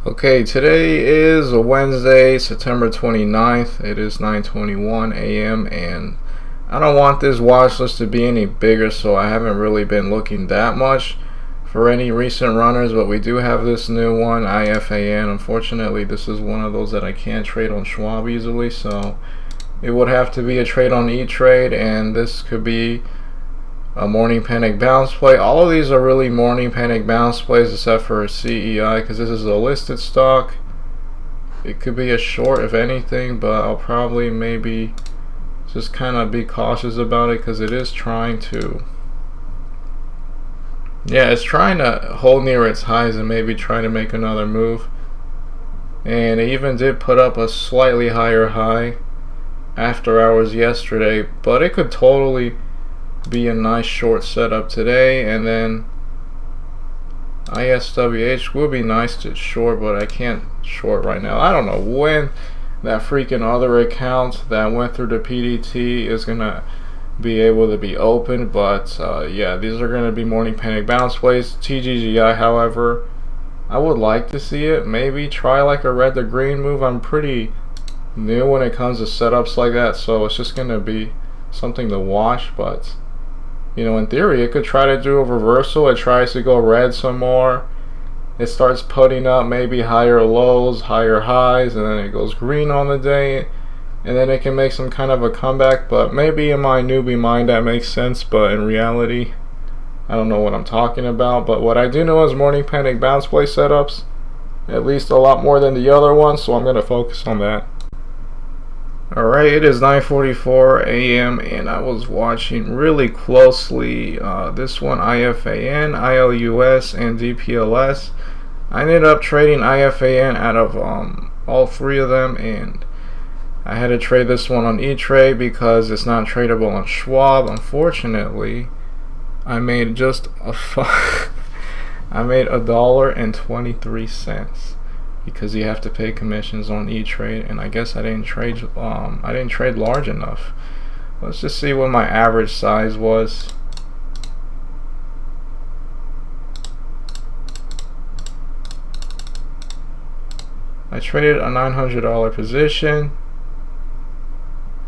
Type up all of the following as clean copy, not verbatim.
Okay, today is a Wednesday, September 29th. It is 9:21 a.m. and I don't want this watch list to be any bigger, so I haven't really been looking that much for any recent runners, but we do have this new one, IFAN. Unfortunately, this is one of those that I can't trade on Schwab easily, so it would have to be a trade on E-Trade, and this could be a morning panic bounce play. All of these are really morning panic bounce plays except for CEI, because this is a listed stock. It could be a short if anything, but I'll probably maybe just kind of be cautious about it because it is trying to, it's trying to hold near its highs and maybe try to make another move. And it even did put up a slightly higher high after hours yesterday, but it could totally be a nice short setup today. And then ISWH will be nice to short, but I can't short right now. I don't know when that freaking other account that went through the PDT is gonna be able to be open, but yeah, these are gonna be morning panic bounce plays. TGGI, however, I would like to see it maybe try like a red to green move. I'm pretty new when it comes to setups like that, so it's just gonna be something to watch. But you know, in theory, it could try to do a reversal. It tries to go red some more. It starts putting up maybe higher lows, higher highs, and then it goes green on the day, and then it can make some kind of a comeback. But maybe in my newbie mind that makes sense, but in reality, I don't know what I'm talking about. But what I do know is morning panic bounce play setups, at least a lot more than the other ones, so I'm going to focus on that. Alright, it is 9:44 a.m. and I was watching really closely this one, IFAN, ILUS, and DPLS. I ended up trading IFAN out of all three of them, and I had to trade this one on E-Trade because it's not tradable on Schwab. Unfortunately, I made just I made $1.23. Because you have to pay commissions on E-Trade, and I guess I didn't trade large enough. Let's just see what my average size was. I traded a $900 position,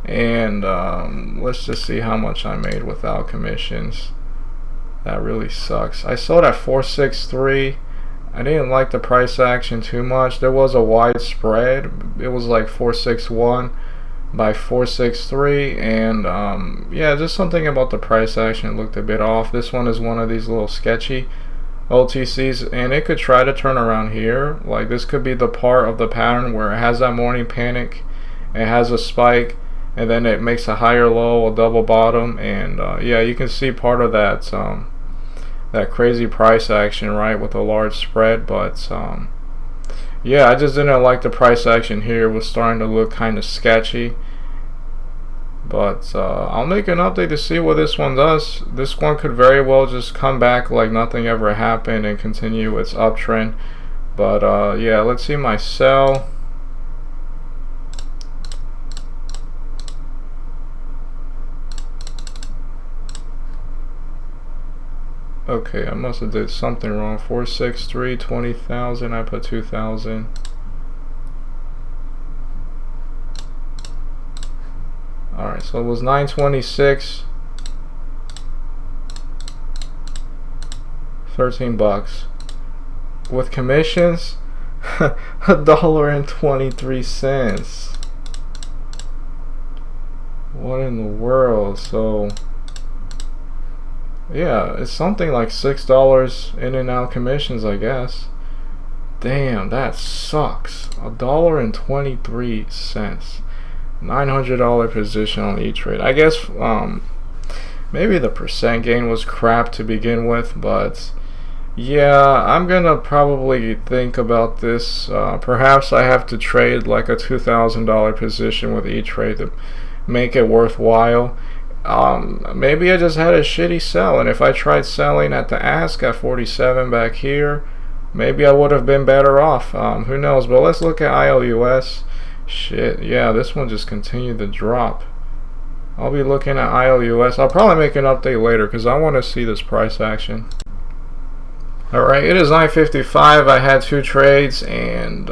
and let's just see how much I made without commissions. That really sucks. I sold at 463. I didn't like the price action too much. There was a wide spread. It was like 461 by 463, and yeah, just something about the price action looked a bit off. This one is one of these little sketchy OTCs, and it could try to turn around here. Like, this could be the part of the pattern where it has that morning panic, it has a spike, and then it makes a higher low, a double bottom, and yeah, you can see part of that that crazy price action, right, with a large spread. But yeah, I just didn't like the price action here. It was starting to look kind of sketchy. But I'll make an update to see what this one does. This one could very well just come back like nothing ever happened and continue its uptrend. But yeah, let's see my sell. Okay, I must have did something wrong. 463, 20,000. I put 2,000. Alright, so it was 926. 13 bucks. With commissions, $1.23. What in the world? So yeah, it's something like $6 in and out commissions, I guess. Damn, that sucks. $1.23. $900 position on E-Trade. I guess maybe the percent gain was crap to begin with, but yeah, I'm gonna probably think about this. Perhaps I have to trade like a $2,000 position with E-Trade to make it worthwhile. Maybe I just had a shitty sell, and if I tried selling at the ask at 47 back here, maybe I would have been better off. Who knows? But let's look at ILUS. Shit, yeah, this one just continued to drop. I'll be looking at ILUS. I'll probably make an update later because I want to see this price action. Alright, it is 9:55. I had 2 trades, and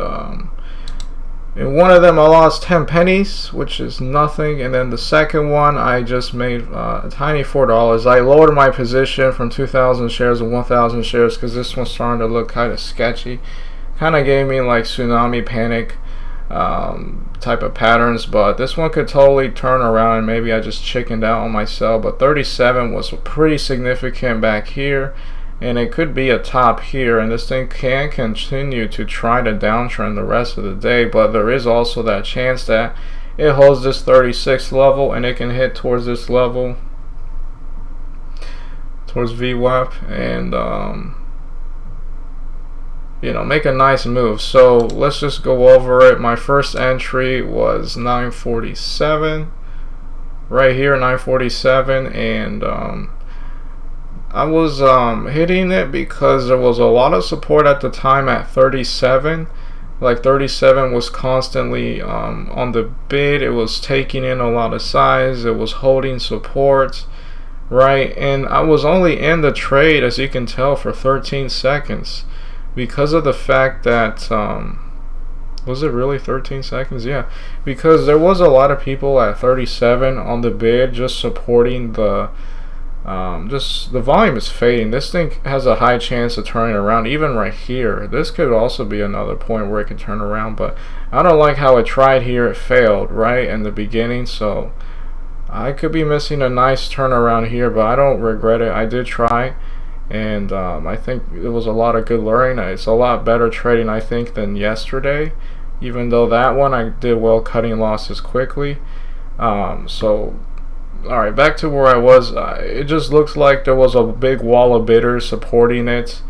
in one of them I lost 10 pennies, which is nothing, and then the second one I just made a tiny $4. I lowered my position from 2,000 shares to 1,000 shares because this one's starting to look kind of sketchy. Kind of gave me like tsunami panic type of patterns, but this one could totally turn around, and maybe I just chickened out on my sell. But 37 was pretty significant back here, and it could be a top here, and this thing can continue to try to downtrend the rest of the day, but there is also that chance that it holds this 36 level and it can hit towards this level, towards VWAP, and you know, make a nice move. So let's just go over it. My first entry was 947 right here, 947, and I was hitting it because there was a lot of support at the time at 37. Like 37 was constantly on the bid. It was taking in a lot of size. It was holding support, right? And I was only in the trade, as you can tell, for 13 seconds because of the fact that was it really 13 seconds? Yeah, because there was a lot of people at 37 on the bid just supporting the just the volume is fading. This thing has a high chance of turning around. Even right here, this could also be another point where it can turn around, but I don't like how it tried here. It failed right in the beginning, so I could be missing a nice turnaround here, but I don't regret it. I did try, and I think it was a lot of good learning. It's a lot better trading, I think, than yesterday, even though that one I did well cutting losses quickly. So alright, back to where I was. It just looks like there was a big wall of bidders supporting it,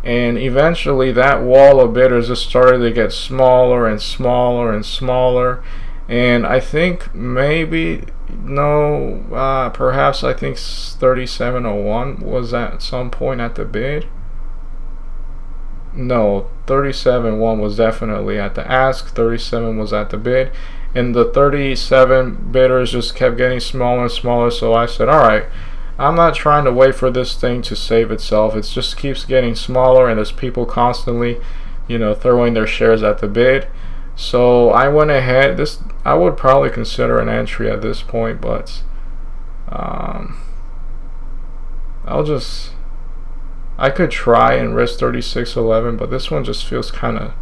and eventually that wall of bidders just started to get smaller and smaller and smaller, and I think maybe perhaps I think 3701 was at some point at the bid. No, 37.1 was definitely at the ask, 37 was at the bid, and the 37 bidders just kept getting smaller and smaller. So I said, alright, I'm not trying to wait for this thing to save itself. It just keeps getting smaller, and there's people constantly, you know, throwing their shares at the bid. So I went ahead. This I would probably consider an entry at this point, but I could try and risk 36.11, but this one just feels kind of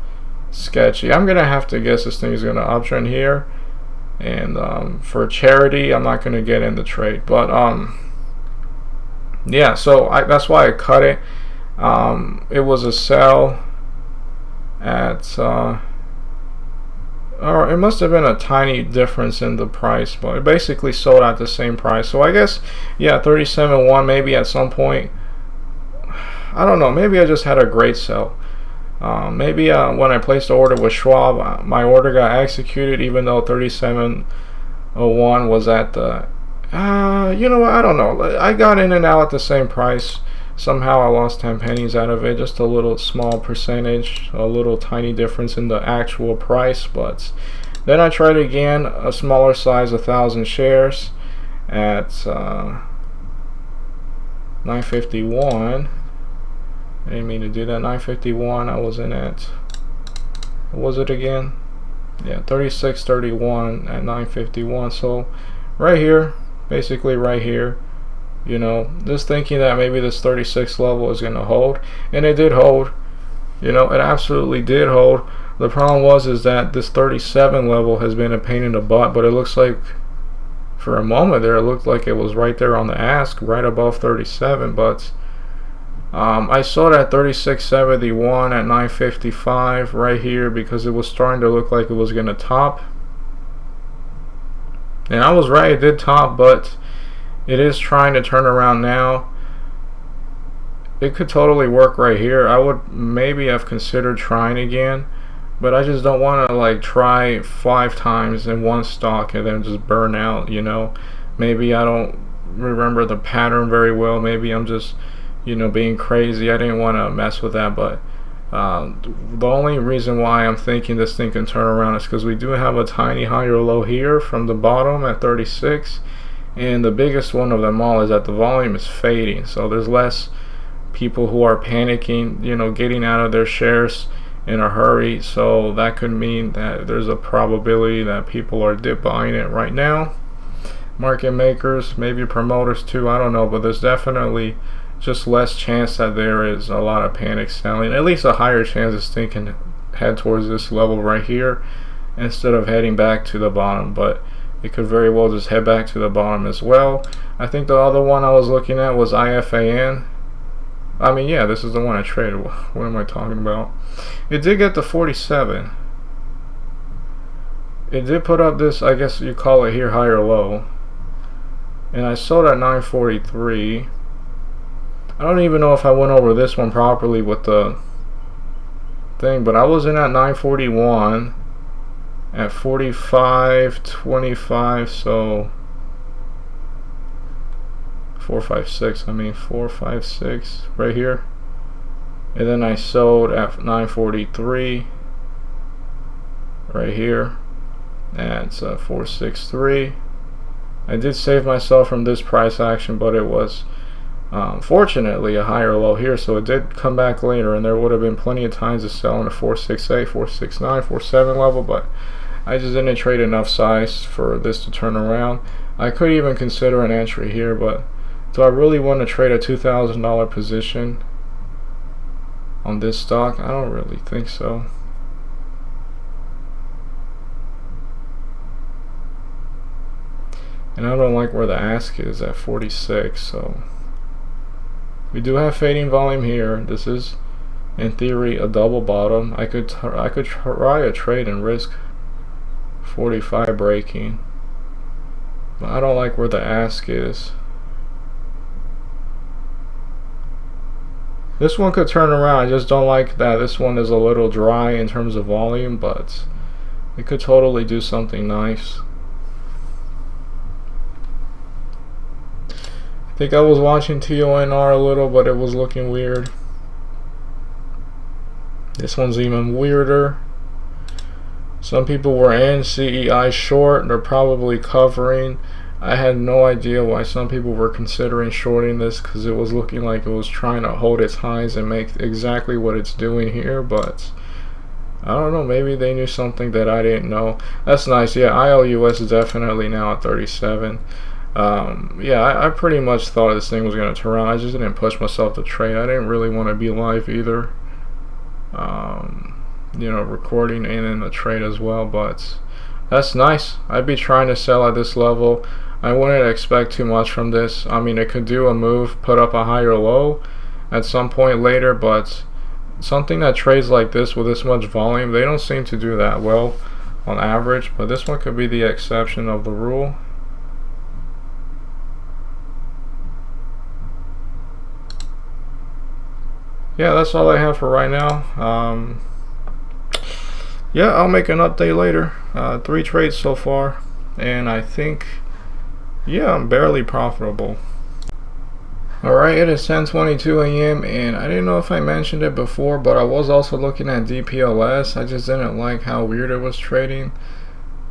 sketchy. I'm gonna have to guess this thing is gonna uptrend here, and for charity, I'm not gonna get in the trade. But yeah, so that's why I cut it. It was a sell at or it must have been a tiny difference in the price, but it basically sold at the same price. So I guess, yeah, 37.1 maybe at some point. I don't know, maybe I just had a great sell. Maybe when I placed the order with Schwab, my order got executed even though 37.01 was at the you know what, I don't know, I got in and out at the same price. Somehow I lost 10 pennies out of it, just a little small percentage, a little tiny difference in the actual price. But then I tried again, a smaller size, 1,000 shares at 951. I didn't mean to do that. 951. I was in at, what was it again? Yeah, 36.31 at 951. So right here, basically right here, you know, just thinking that maybe this 36 level is going to hold, and it did hold. You know, it absolutely did hold. The problem is that this 37 level has been a pain in the butt, but it looks like for a moment there it looked like it was right there on the ask, right above 37. But I saw that 36.71 at 955 right here because it was starting to look like it was going to top, and I was right, it did top, but it is trying to turn around now. It could totally work right here. I would maybe have considered trying again, but I just don't want to like try 5 times in one stock and then just burn out, you know. Maybe I don't remember the pattern very well. Maybe I'm just, you know, being crazy. I didn't want to mess with that, but the only reason why I'm thinking this thing can turn around is because we do have a tiny higher low here from the bottom at 36. And the biggest one of them all is that the volume is fading, so there's less people who are panicking, you know, getting out of their shares in a hurry. So that could mean that there's a probability that people are dip buying it right now. Market makers, maybe promoters too, I don't know, but there's definitely just less chance that there is a lot of panic selling. At least a higher chance this thing can head towards this level right here instead of heading back to the bottom, but it could very well just head back to the bottom as well. I think the other one I was looking at was IFAN. I mean, yeah, this is the one I traded. What am I talking about? It did get to 47. It did put up this, I guess you call it here, higher low. And I sold at 943. I don't even know if I went over this one properly with the thing, but I was in at 941 at 45.25, so 456, I mean 456 right here. And then I sold at 943 right here at 463. I did save myself from this price action, but it was fortunately a higher low here, so it did come back later, and there would have been plenty of times to sell in the 468, 469, 47 level, but I just didn't trade enough size for this to turn around. I could even consider an entry here, but do I really want to trade a $2,000 position on this stock? I don't really think so. And I don't like where the ask is at 46, so we do have fading volume here. This is in theory a double bottom. I could try a trade and risk 45 breaking, but I don't like where the ask is. This one could turn around. I just don't like that this one is a little dry in terms of volume, but it could totally do something nice. I think I was watching TONR a little, but it was looking weird. This one's even weirder. Some people were in CEI short. They're probably covering. I had no idea why some people were considering shorting this, because it was looking like it was trying to hold its highs and make exactly what it's doing here, but I don't know, maybe they knew something that I didn't know. That's nice. Yeah, ILUS is definitely now at 37. Yeah, I pretty much thought this thing was going to turn around. I just didn't push myself to trade. I didn't really want to be live either, you know, recording and in the trade as well, but that's nice. I'd be trying to sell at this level. I wouldn't expect too much from this. I mean, it could do a move, put up a higher low at some point later, but something that trades like this with this much volume, they don't seem to do that well on average, but this one could be the exception of the rule. Yeah, that's all I have for right now. Yeah, I'll make an update later. 3 trades so far, and I think, yeah, I'm barely profitable. Alright, it is 10:22 a.m. and I didn't know if I mentioned it before, but I was also looking at DPLS. I just didn't like how weird it was trading.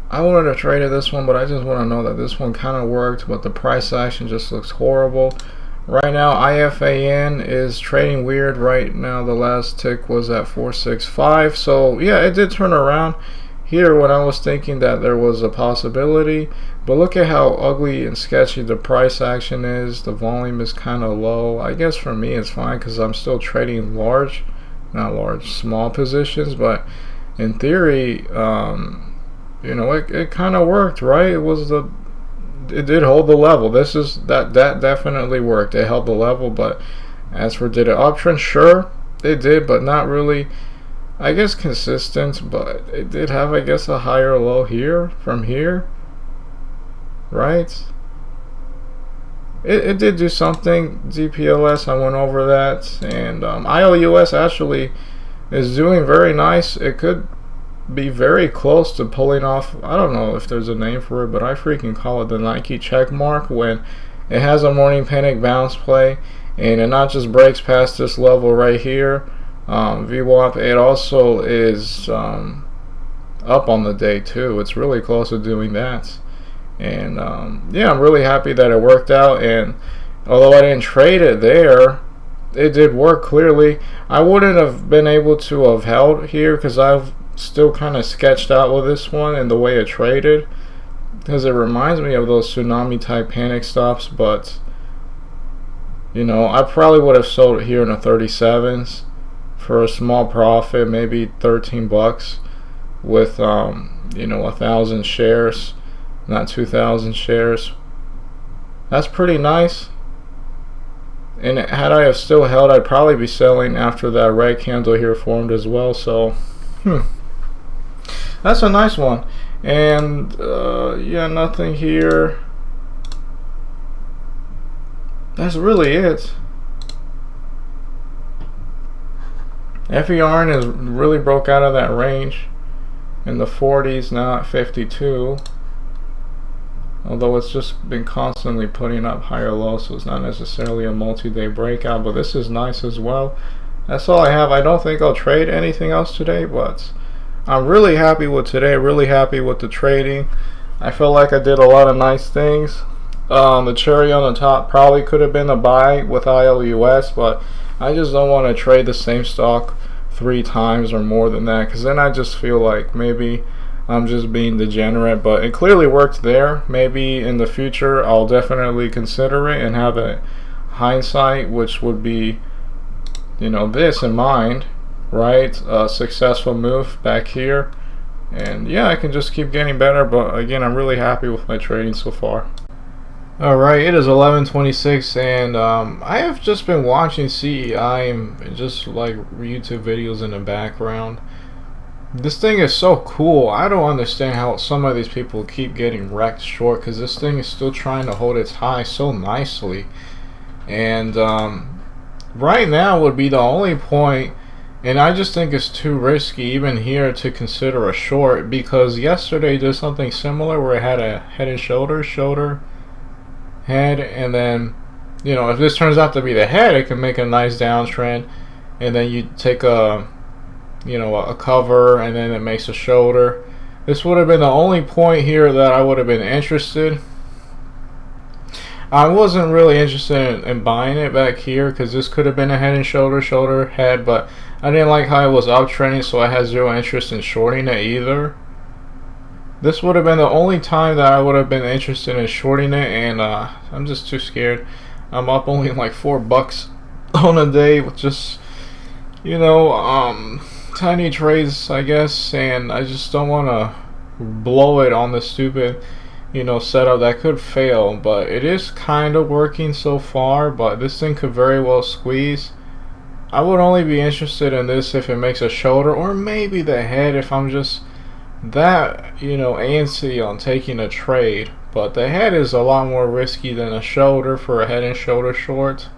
I wanted to trade this one, but I just want to know that this one kind of worked, but the price action just looks horrible. Right now, IFAN is trading weird. Right now, the last tick was at 465. So, yeah, it did turn around here when I was thinking that there was a possibility. But look at how ugly and sketchy the price action is. The volume is kind of low. I guess for me, it's fine because I'm still trading large, not large, small positions. But in theory, you know, it kind of worked, right? It did hold the level. That definitely worked. It held the level, but as for did it uptrend, sure it did, but not really, I guess, consistent. But it did have, I guess, a higher low here from here, right? It did do something. DPLS, I went over that, and ILUS actually is doing very nice. It could be very close to pulling off, I don't know if there's a name for it, but I freaking call it the Nike check mark, when it has a morning panic bounce play and it not just breaks past this level right here, VWAP, it also is up on the day too. It's really close to doing that, and yeah, I'm really happy that it worked out. And although I didn't trade it there, it did work clearly. I wouldn't have been able to have held here because I've still kind of sketched out with this one and the way it traded, because it reminds me of those tsunami type panic stops. But you know, I probably would have sold it here in the 37s for a small profit, maybe 13 bucks with you know, 1,000 shares, not 2,000 shares. That's pretty nice. And had I have still held, I'd probably be selling after that red candle here formed as well. So that's a nice one. And yeah, nothing here. That's really it. FERN is really broke out of that range in the 40s, now at 52. Although it's just been constantly putting up higher lows, so it's not necessarily a multi-day breakout, but this is nice as well. That's all I have. I don't think I'll trade anything else today, but I'm really happy with today, really happy with the trading. I feel like I did a lot of nice things. The cherry on the top probably could have been a buy with ILUS, but I just don't want to trade the same stock 3 times or more than that, because then I just feel like maybe I'm just being degenerate. But it clearly worked there. Maybe in the future I'll definitely consider it and have a hindsight, which would be, you know, this in mind, right? A successful move back here, and yeah, I can just keep getting better. But again, I'm really happy with my trading so far. Alright, it is 11:26, and I have just been watching CEI and just like YouTube videos in the background. This thing is so cool. I don't understand how some of these people keep getting wrecked short, because this thing is still trying to hold its high so nicely. And right now would be the only point, and I just think it's too risky even here to consider a short, because yesterday did something similar where it had a head and shoulder, head, and then, you know, if this turns out to be the head, it can make a nice downtrend, and then you take a, you know, a cover, and then it makes a shoulder. This would have been the only point here that I would have been interested. I wasn't really interested in buying it back here, because this could have been a head and shoulder, head, but I didn't like how it was uptrending, so I had zero interest in shorting it either. This would have been the only time that I would have been interested in shorting it, and I'm just too scared. I'm up only like $4 on a day with just, you know, tiny trades, I guess, and I just don't want to blow it on the stupid, you know, setup that could fail. But it is kind of working so far, but this thing could very well squeeze. I would only be interested in this if it makes a shoulder, or maybe the head if I'm just that, you know, antsy on taking a trade. But the head is a lot more risky than a shoulder for a head and shoulder short.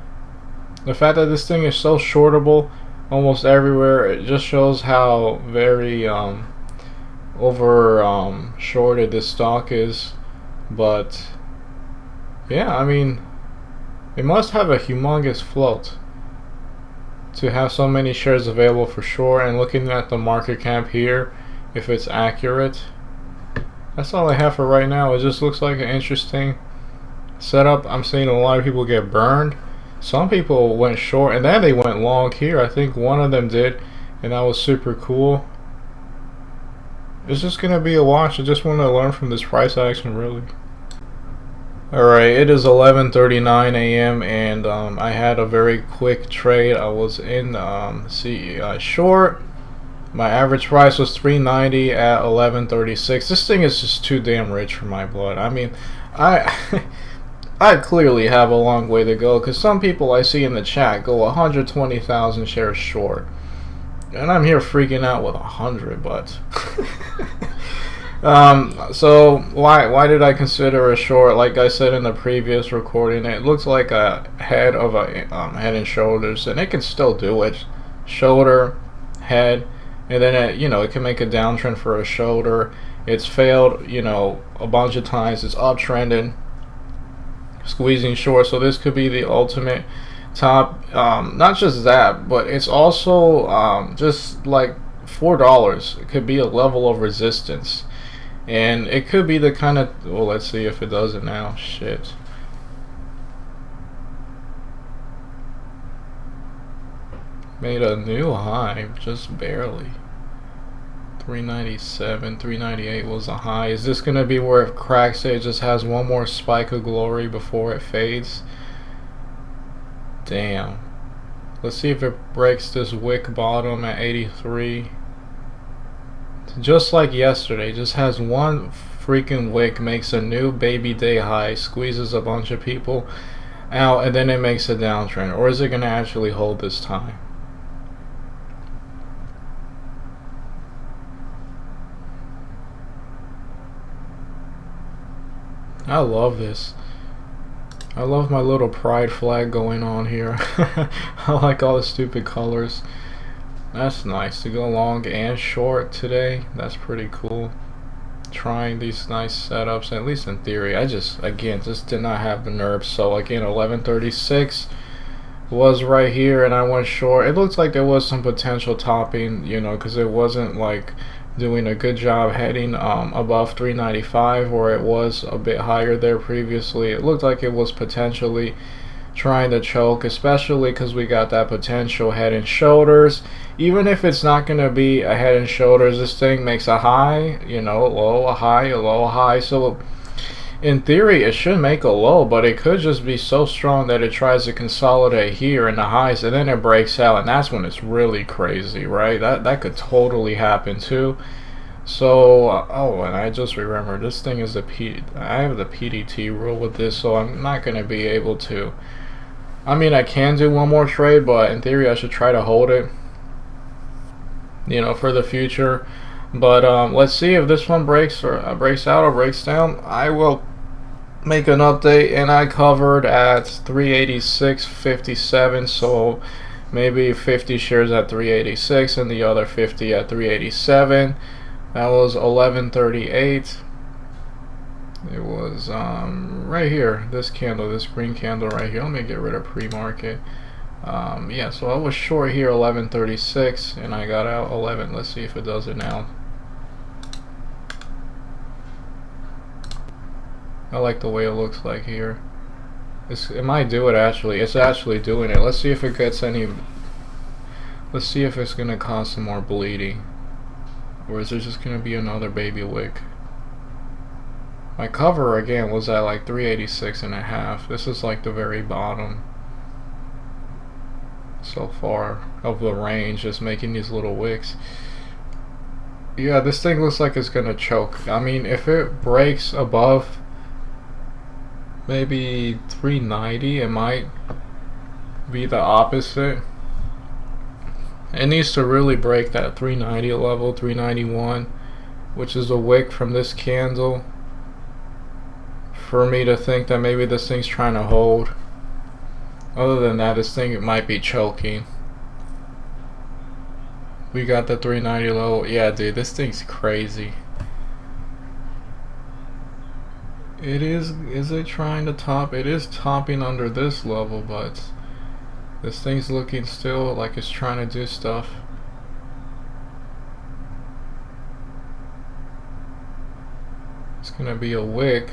The fact that this thing is so shortable almost everywhere, it just shows how very over shorted this stock is. But yeah, I mean, it must have a humongous float to have so many shares available for short. And looking at the market cap here, if it's accurate, that's all I have for right now. It just looks like an interesting setup. I'm seeing a lot of people get burned. Some people went short and then they went long here. I think one of them did, and that was super cool. It's just gonna be a watch. I just want to learn from this price action, really. Alright, it is 11:39 a.m. and I had a very quick trade. I was in CEI short. My average price was $3.90 at 11:36. This thing is just too damn rich for my blood. I mean, I clearly have a long way to go, because some people I see in the chat go 120,000 shares short, and I'm here freaking out with 100. But so why did I consider a short? Like I said in the previous recording, it looks like a head of a head and shoulders, and it can still do it. Shoulder, head. And then it, you know, it can make a downtrend for a shoulder. It's failed, you know, a bunch of times. It's uptrending, squeezing short. So this could be the ultimate top. Not just that, but it's also just like $4. It could be a level of resistance, and it could be the kind of, well, let's see if it does it now. Shit. Made a new high, just barely. 397, 398 was a high. Is this going to be where it cracks it just has one more spike of glory before it fades? Damn. Let's see if it breaks this wick bottom at 83. Just like yesterday, just has one freaking wick, makes a new baby day high, squeezes a bunch of people out, and then it makes a downtrend. Or is it going to actually hold this time? I love this. I love my little pride flag going on here. I like all the stupid colors. That's nice to go long and short today. That's pretty cool. Trying these nice setups, at least in theory. I just did not have the nerves. So again, 1136 was right here and I went short. It looks like there was some potential topping, you know, because it wasn't like doing a good job heading above 395, or it was a bit higher there previously. It looked like it was potentially trying to choke, especially because we got that potential head and shoulders. Even if it's not going to be a head and shoulders, this thing makes a high, you know, low, a high, a low, a high. So in theory it should make a low, but it could just be so strong that it tries to consolidate here in the highs and then it breaks out, and that's when it's really crazy, right? That could totally happen too. So oh, and I just remembered, this thing is I have the PDT rule with this, so I'm not going to be able to, I mean, I can do one more trade, but in theory I should try to hold it, you know, for the future. But let's see if this one breaks out or breaks down. I will make an update, and I covered at 386.57, so maybe 50 shares at 386 and the other 50 at 387. That was 1138. It was right here, this candle, this green candle right here. Let me get rid of pre-market. Yeah, so I was short here 1136 and I got out 11. Let's see if it does it now. I like the way it looks like here. It might do it actually. It's actually doing it. Let's see if it gets any. Let's see if it's gonna cause some more bleeding, or is it just gonna be another baby wick? My cover again was at like 386.5. This is like the very bottom so far of the range, just making these little wicks. Yeah, this thing looks like it's gonna choke. I mean, if it breaks above maybe 390, it might be the opposite. It needs to really break that 390 level, 391, which is a wick from this candle, for me to think that maybe this thing's trying to hold. Other than that, this thing, it might be choking. We got the 390 level. Yeah, dude, this thing's crazy. It is it trying to top? It is topping under this level, but this thing's looking still like it's trying to do stuff. It's gonna be a wick.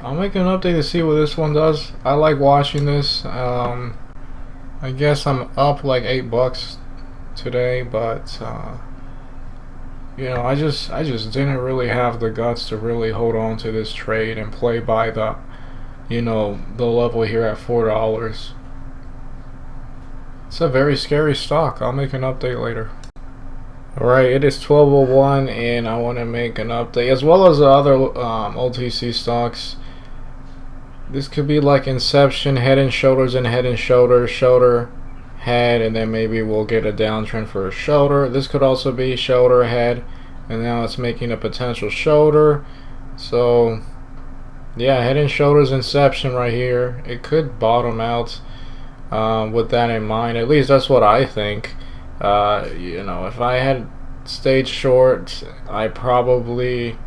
I'll make an update to see what this one does. I like watching this. I guess I'm up like $8 today, but you know, I just didn't really have the guts to really hold on to this trade and play by the, you know, the level here at $4. It's a very scary stock. I'll make an update later. Alright, it is 12:01 and I want to make an update as well as the other OTC stocks. This could be like Inception, head and shoulders and head and shoulders, shoulder, head, and then maybe we'll get a downtrend for a shoulder. This could also be shoulder, head, and now it's making a potential shoulder. So yeah, head and shoulders Inception right here. It could bottom out with that in mind. At least that's what I think. You know, if I had stayed short, I probably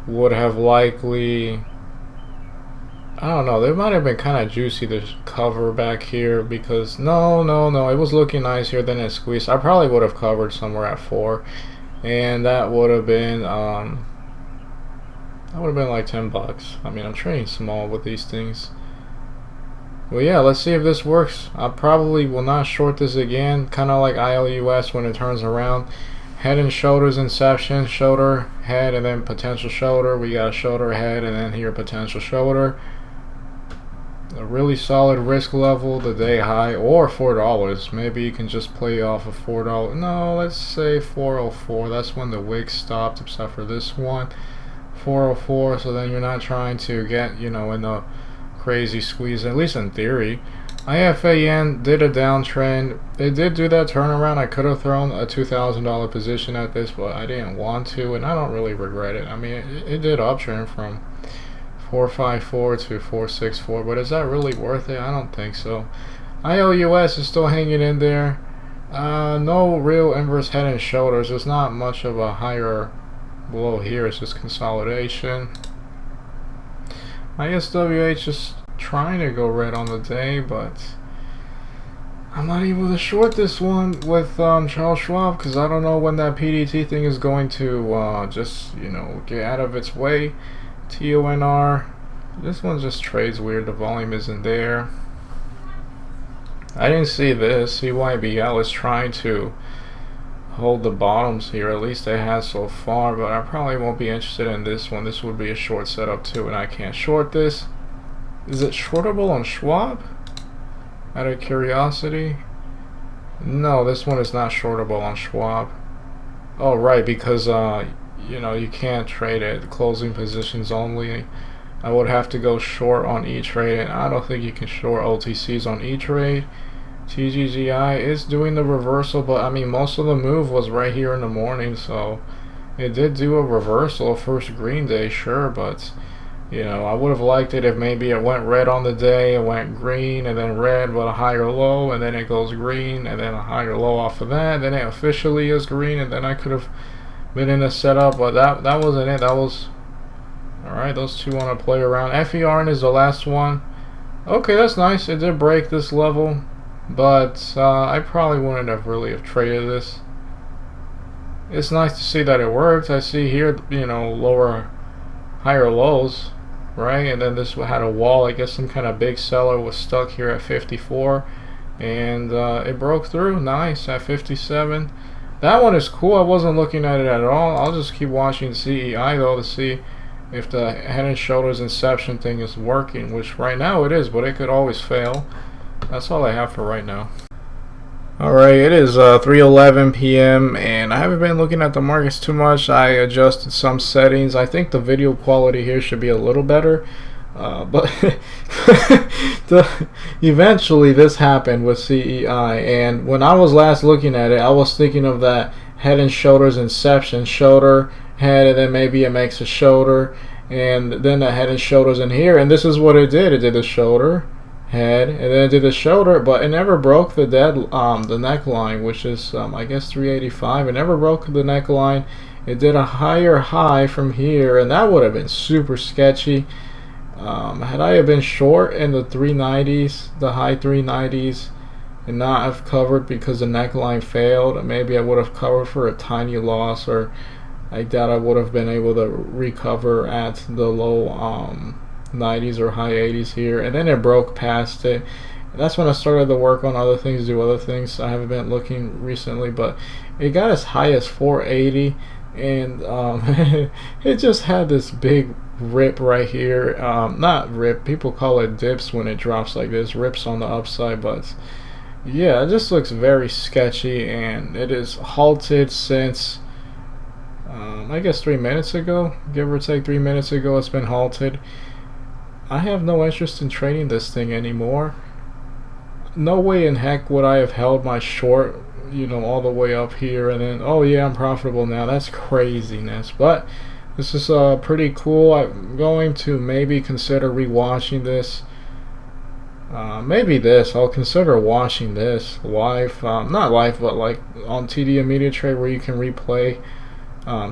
would have likely, I don't know, they might have been kind of juicy to cover back here, because no, it was looking nice here, then it squeezed. I probably would have covered somewhere at 4, and that would have been like $10. I mean, I'm trading small with these things. Well, yeah, let's see if this works. I probably will not short this again, kind of like ILUS when it turns around. Head and shoulders inception, shoulder, head, and then potential shoulder. We got a shoulder, head, and then here potential shoulder. A really solid risk level, the day high, or $4. Maybe you can just play off of $4. No, let's say 404. That's when the wick stopped, except for this one. 404, so then you're not trying to get, you know, in the crazy squeeze, at least in theory. IFAN did a downtrend. It did do that turnaround. I could have thrown a $2,000 position at this, but I didn't want to, and I don't really regret it. I mean, it did uptrend from 454 to 464, but is that really worth it? I don't think so. ILUS is still hanging in there. No real inverse head and shoulders. There's not much of a higher below here. It's just consolidation. ISWH is trying to go red on the day, but I'm not able to short this one with Charles Schwab because I don't know when that PDT thing is going to just, you know, get out of its way. TONR, this one just trades weird. The volume isn't there. I didn't see this. CYBL is trying to hold the bottoms here, at least they have so far, but I probably won't be interested in this one. This would be a short setup too, and I can't short this. Is it shortable on Schwab? Out of curiosity? No, this one is not shortable on Schwab. Oh, right, because you know, you can't trade it closing positions only. I would have to go short on E-Trade, and I don't think you can short OTCs on E-Trade. TGGI is doing the reversal, but I mean, most of the move was right here in the morning, so it did do a reversal. First green day, sure, but you know, I would have liked it if maybe it went red on the day, it went green and then red but a higher low, and then it goes green and then a higher low off of that, then it officially is green, and then I could have been in a setup, but that wasn't it. That was alright. Those two want to play around. FERN is the last one. Okay, that's nice. It did break this level, but I probably wouldn't have really have traded this. It's nice to see that it worked. I see here, you know, lower, higher lows, right? And then this had a wall. I guess some kind of big seller was stuck here at 54, and it broke through. Nice at 57. That one is cool. I wasn't looking at it at all. I'll just keep watching CEI though to see if the head and shoulders inception thing is working, which right now it is, but it could always fail. That's all I have for right now. Alright, it is 3:11 p.m. and I haven't been looking at the markets too much. I adjusted some settings. I think the video quality here should be a little better. But eventually this happened with CEI, and when I was last looking at it, I was thinking of that head and shoulders inception, shoulder, head, and then maybe it makes a shoulder, and then the head and shoulders in here, and this is what it did. It did the shoulder, head, and then it did the shoulder, but it never broke the the neckline, which is I guess 385. It never broke the neckline. It did a higher high from here, and that would have been super sketchy. Had I have been short in the 390s, the high 390s, and not have covered because the neckline failed, maybe I would have covered for a tiny loss, or I doubt I would have been able to recover at the low 90s or high 80s here, and then it broke past it. That's when I started to work on other things, do other things. I haven't been looking recently, but it got as high as 480, and it just had this big rip right here. Not rip, people call it dips when it drops like this, rips on the upside, but yeah, it just looks very sketchy, and it is halted since I guess 3 minutes ago, give or take 3 minutes ago. It's been halted. I have no interest in trading this thing anymore. No way in heck would I have held my short, you know, all the way up here and then, oh yeah, I'm profitable now. That's craziness. But this is pretty cool. I'm going to maybe consider rewatching this. Maybe this. I'll consider watching this live. Not live, but like on TD Immediate Trade, where you can replay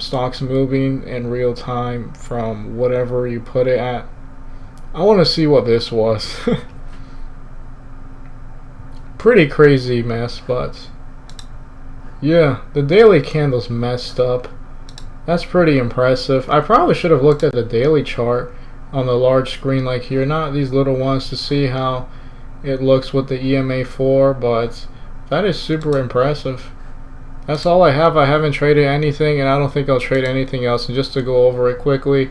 stocks moving in real time from whatever you put it at. I want to see what this was. Pretty crazy mess, but yeah, the daily candle's messed up. That's pretty impressive. I probably should have looked at the daily chart on the large screen like here, not these little ones, to see how it looks with the EMA4, but that is super impressive. That's all I have. I haven't traded anything, and I don't think I'll trade anything else. And just to go over it quickly,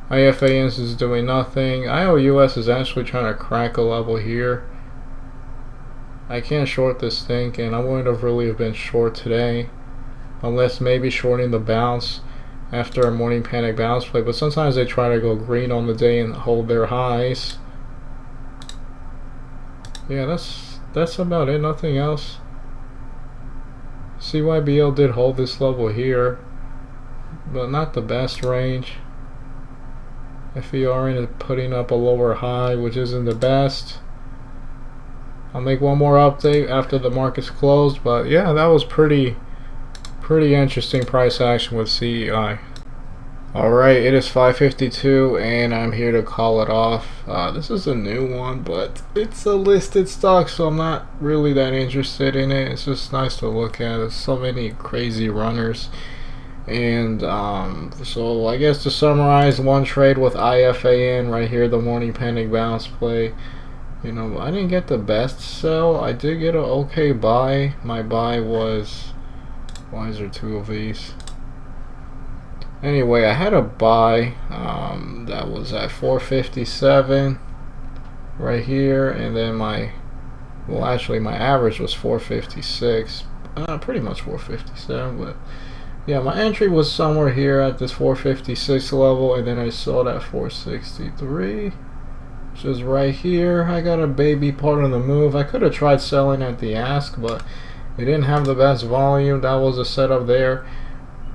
IFANs is doing nothing. ILUS is actually trying to crack a level here. I can't short this thing, and I wouldn't have really been short today, unless maybe shorting the bounce after a morning panic bounce play. But sometimes they try to go green on the day and hold their highs. Yeah, that's about it. Nothing else. CYBL did hold this level here, but not the best range. FERN is putting up a lower high, which isn't the best. I'll make one more update after the market's closed, but yeah, that was pretty interesting price action with CEI. Alright, it is 5:52 and I'm here to call it off. This is a new one, but it's a listed stock, so I'm not really that interested in it. It's just nice to look at. There's so many crazy runners. And so I guess to summarize, one trade with IFAN right here, the morning panic bounce play. You know, I didn't get the best sell. I did get an okay buy. My buy was, why is there two of these? Anyway, I had a buy that was at 457 right here, and then my average was 456, pretty much 457, but yeah, my entry was somewhere here at this 456 level, and then I sold at 463, which is right here. I got a baby part on the move. I could have tried selling at the ask, but it didn't have the best volume. That was a setup there.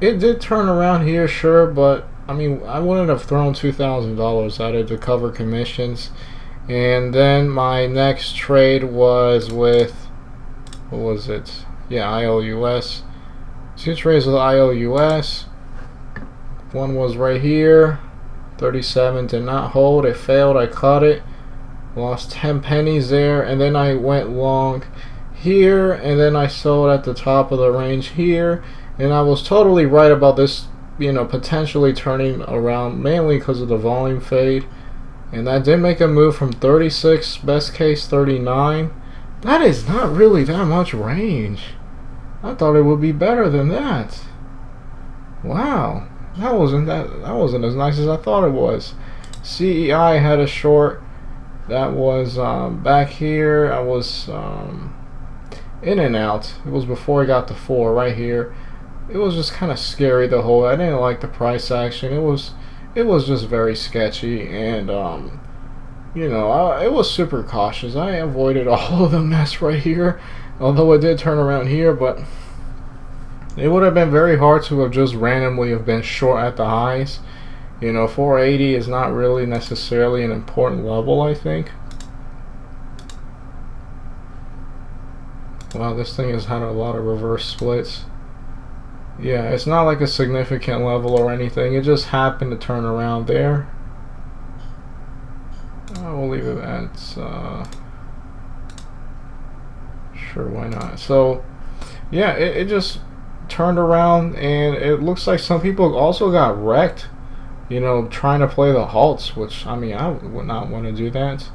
It did turn around here, sure, but I mean, I wouldn't have thrown $2,000 at it to cover commissions. And then my next trade was with, what was it? Yeah, ILUS. Two trades with ILUS. One was right here. 37 did not hold. It failed. I cut it. Lost 10 pennies there. And then I went long here. And then I sold at the top of the range here. And I was totally right about this, you know, potentially turning around, mainly because of the volume fade. And that did make a move from 36, best case 39. That is not really that much range. I thought it would be better than that. Wow, that wasn't as nice as I thought it was. CEI had a short that was back here. I was in and out. It was before I got to 4 right here. It was just kind of scary, the whole. I didn't like the price action. It was just very sketchy, and you know, it was super cautious. I avoided all of the mess right here, although it did turn around here. But it would have been very hard to have just randomly have been short at the highs. You know, 480 is not really necessarily an important level, I think. Wow, this thing has had a lot of reverse splits. Yeah, it's not like a significant level or anything. It just happened to turn around there. We'll leave it at sure, why not? So yeah, it just turned around, and it looks like some people also got wrecked, you know, trying to play the halts, which, I mean, I would not want to do that.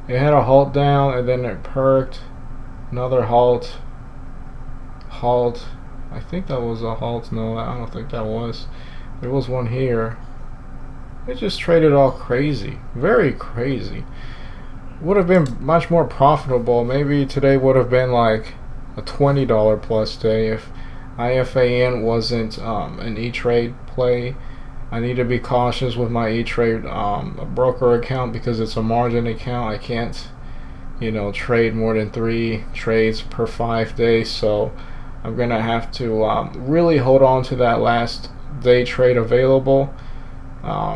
It had a halt down, and then it perked, another halt. I think that was a halt. No, I don't think that was. There was one here. It just traded all crazy. Very crazy. Would have been much more profitable. Maybe today would have been like a $20 plus day if IFAN wasn't an E-Trade play. I need to be cautious with my E-Trade broker account because it's a margin account. I can't, you know, trade more than 3 trades per 5 days. So I'm gonna have to really hold on to that last day trade available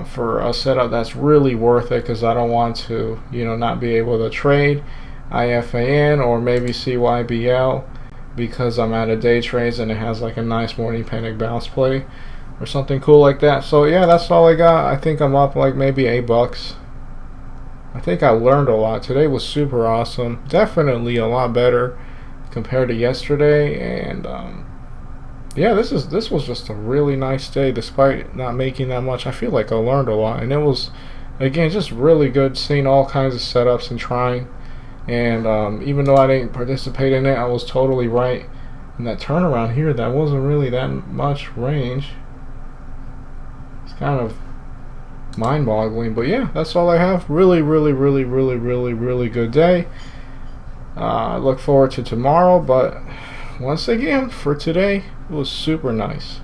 for a setup that's really worth it, because I don't want to, you know, not be able to trade IFAN or maybe CYBL because I'm out of day trades and it has like a nice morning panic bounce play or something cool like that. So yeah, that's all I got. I think I'm up like maybe $8. I think I learned a lot. Today was super awesome. Definitely a lot better compared to yesterday, and yeah, this was just a really nice day despite not making that much. I feel like I learned a lot, and it was, again, just really good seeing all kinds of setups and trying, And even though I didn't participate in it, I was totally right in that turnaround here. That wasn't really that much range. It's kind of mind-boggling. But yeah, that's all I have. Really good day. I look forward to tomorrow, but once again, for today, it was super nice.